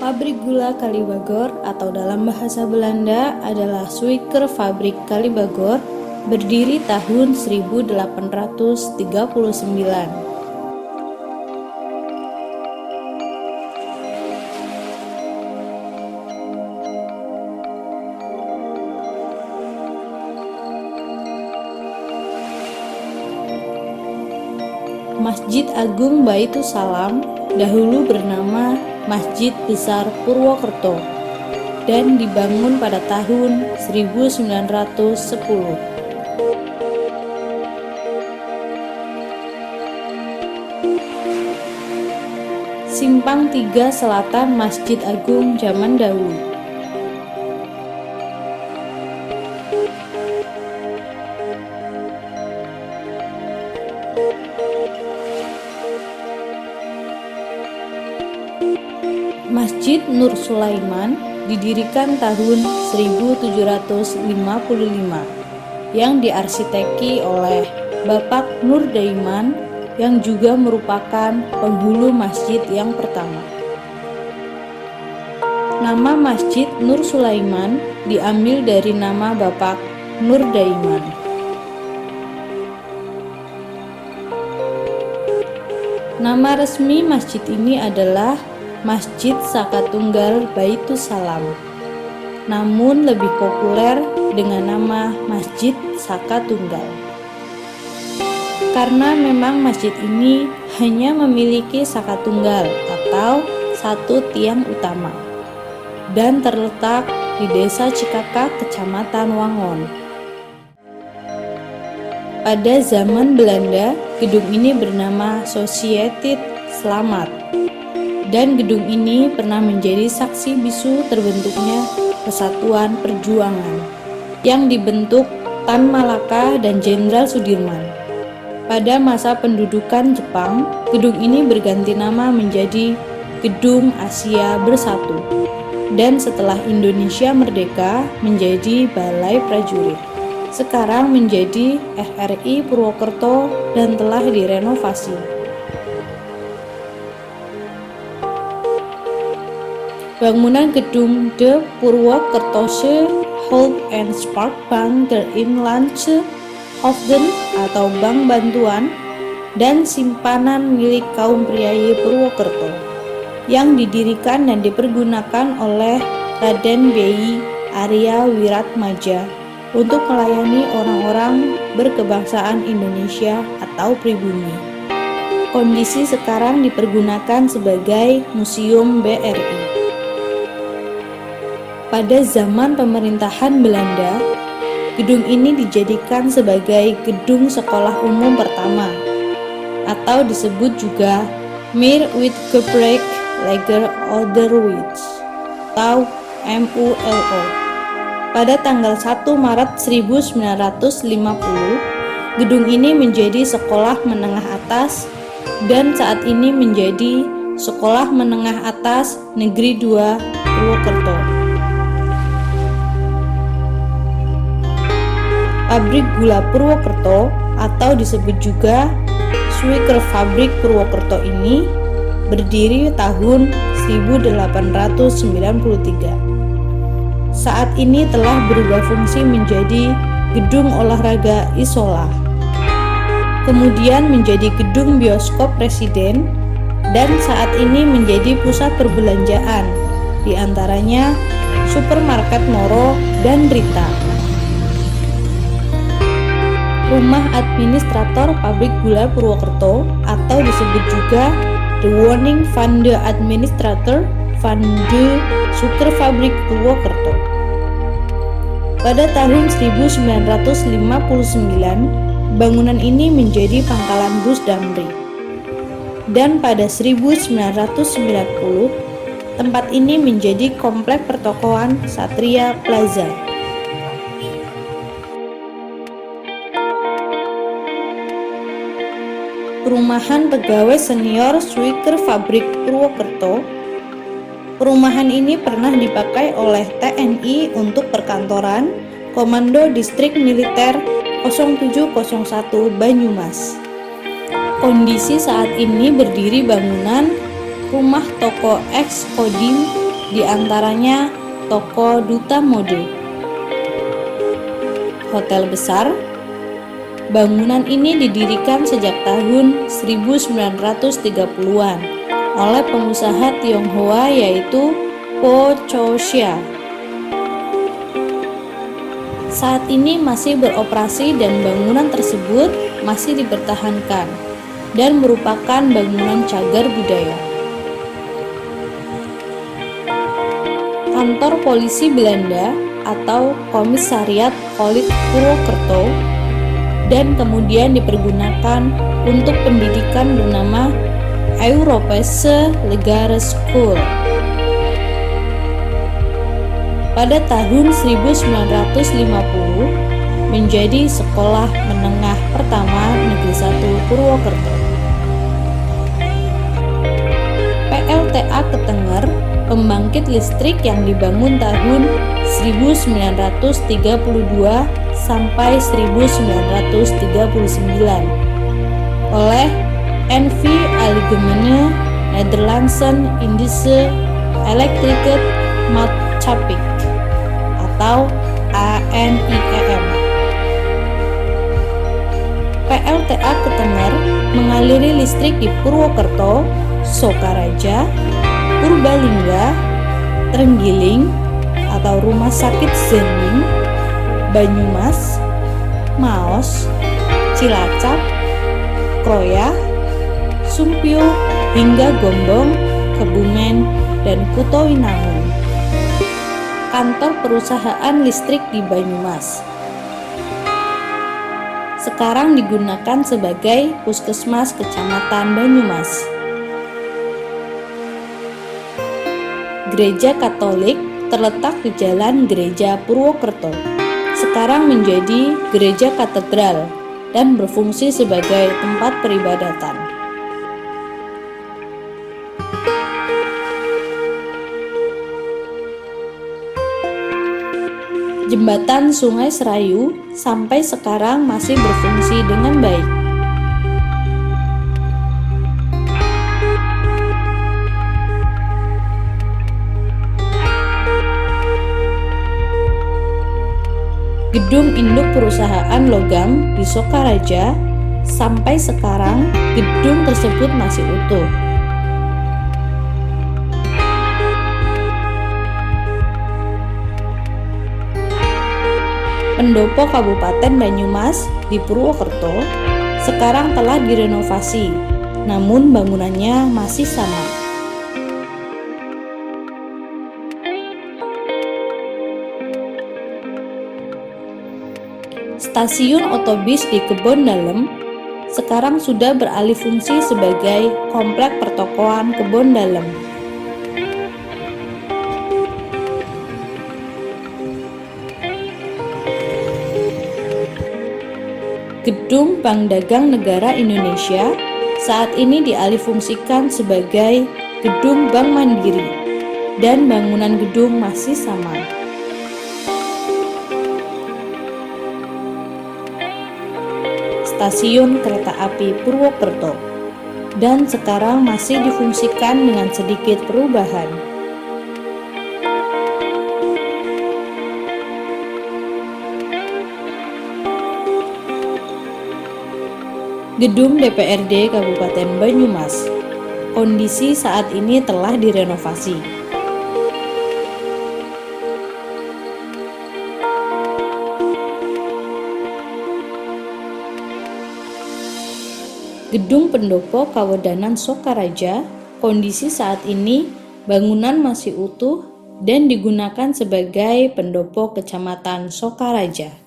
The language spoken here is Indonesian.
Pabrik gula Kalibagor atau dalam bahasa Belanda adalah Suikerfabrik Kalibagor, berdiri tahun 1839. Masjid Agung Baitus Salam dahulu bernama Masjid Besar Purwokerto dan dibangun pada tahun 1910. Simpang 3 Selatan Masjid Agung zaman dahulu. Masjid Nur Sulaiman didirikan tahun 1755 yang diarsiteki oleh Bapak Nur Daiman yang juga merupakan penghulu masjid yang pertama. Nama Masjid Nur Sulaiman diambil dari nama Bapak Nur Daiman. Nama resmi masjid ini adalah Masjid Sakatunggal Baitus Salam, namun lebih populer dengan nama Masjid Sakatunggal. Karena memang masjid ini hanya memiliki sakatunggal atau satu tiang utama dan terletak di Desa Cikakak, Kecamatan Wangon. Pada zaman Belanda, gedung ini bernama Sociëteit Slamet. Dan gedung ini pernah menjadi saksi bisu terbentuknya Persatuan Perjuangan yang dibentuk Tan Malaka dan Jenderal Sudirman. Pada masa pendudukan Jepang, gedung ini berganti nama menjadi Gedung Asia Bersatu dan setelah Indonesia merdeka menjadi Balai Prajurit. Sekarang menjadi RRI Purwokerto dan telah direnovasi. Bangunan gedung De Purwokertose Hulp en Sparkbank der Inlandse Hoofden atau Bank Bantuan dan Simpanan milik kaum priayi Purwokerto yang didirikan dan dipergunakan oleh Raden B.I. Arya Wiratmaja untuk melayani orang-orang berkebangsaan Indonesia atau pribumi. Kondisi sekarang dipergunakan sebagai Museum BRI. Pada zaman pemerintahan Belanda, gedung ini dijadikan sebagai gedung sekolah umum pertama atau disebut juga Meer Wetenschappelijk Lager Onderwijs atau MULO. Pada tanggal 1 Maret 1950, gedung ini menjadi sekolah menengah atas dan saat ini menjadi Sekolah Menengah Atas Negeri 2 Purwokerto. Pabrik Gula Purwokerto atau disebut juga Suikerfabrik Purwokerto ini berdiri tahun 1893. Saat ini telah berubah fungsi menjadi Gedung Olahraga Isola, kemudian menjadi Gedung Bioskop Presiden, dan saat ini menjadi pusat perbelanjaan, diantaranya Supermarket Moro dan Rita. Rumah Administrator Pabrik Gula Purwokerto atau disebut juga The Woning van de Administrator van de Suikerfabrik Purwokerto. Pada tahun 1959, bangunan ini menjadi pangkalan bus Damri. Dan pada 1990, tempat ini menjadi komplek pertokoan Satria Plaza. Perumahan Pegawai Senior Suikerfabrik Purwokerto. Perumahan ini pernah dipakai oleh TNI untuk perkantoran Komando Distrik Militer 0701 Banyumas. Kondisi saat ini berdiri bangunan rumah toko ex Kodim di antaranya toko duta mode, hotel besar. Bangunan ini didirikan sejak tahun 1930-an oleh pengusaha Tionghoa yaitu Po Chow Sia. Saat ini masih beroperasi dan bangunan tersebut masih dipertahankan dan merupakan bangunan cagar budaya. Kantor Polisi Belanda atau Komisariat Polit Purwokerto dan kemudian dipergunakan untuk pendidikan bernama Europese Lagare School. Pada tahun 1950 menjadi sekolah menengah pertama Negeri 1 Purwokerto. PLTA Ketenger, pembangkit listrik yang dibangun tahun 1932 sampai 1939 oleh NV Algemene Nederlandse Indische Elektrische Maatschappij atau ANIEM. PLTA Ketenger mengaliri listrik di Purwokerto, Sokaraja, Purbalingga, Trenggiling atau Rumah Sakit Zending, Banyumas, Maos, Cilacap, Kroya, Sumpio, hingga Gombong, Kebumen, dan Kutowinangun. Kantor perusahaan listrik di Banyumas sekarang digunakan sebagai Puskesmas Kecamatan Banyumas. Gereja Katolik terletak di Jalan Gereja Purwokerto, sekarang menjadi gereja katedral dan berfungsi sebagai tempat peribadatan. Jembatan Sungai Serayu sampai sekarang masih berfungsi dengan baik. Gedung induk perusahaan logam di Sokaraja, sampai sekarang gedung tersebut masih utuh. Pendopo Kabupaten Banyumas di Purwokerto sekarang telah direnovasi, namun bangunannya masih sama. Stasiun otobus di Kebon Dalem sekarang sudah beralih fungsi sebagai komplek pertokoan Kebon Dalem. Gedung Bank Dagang Negara Indonesia saat ini dialihfungsikan sebagai Gedung Bank Mandiri dan bangunan gedung masih sama. Stasiun Kereta Api Purwokerto dan sekarang masih difungsikan dengan sedikit perubahan. Gedung DPRD Kabupaten Banyumas, kondisi saat ini telah direnovasi. Gedung Pendopo Kawedanan Sokaraja, kondisi saat ini bangunan masih utuh dan digunakan sebagai pendopo Kecamatan Sokaraja.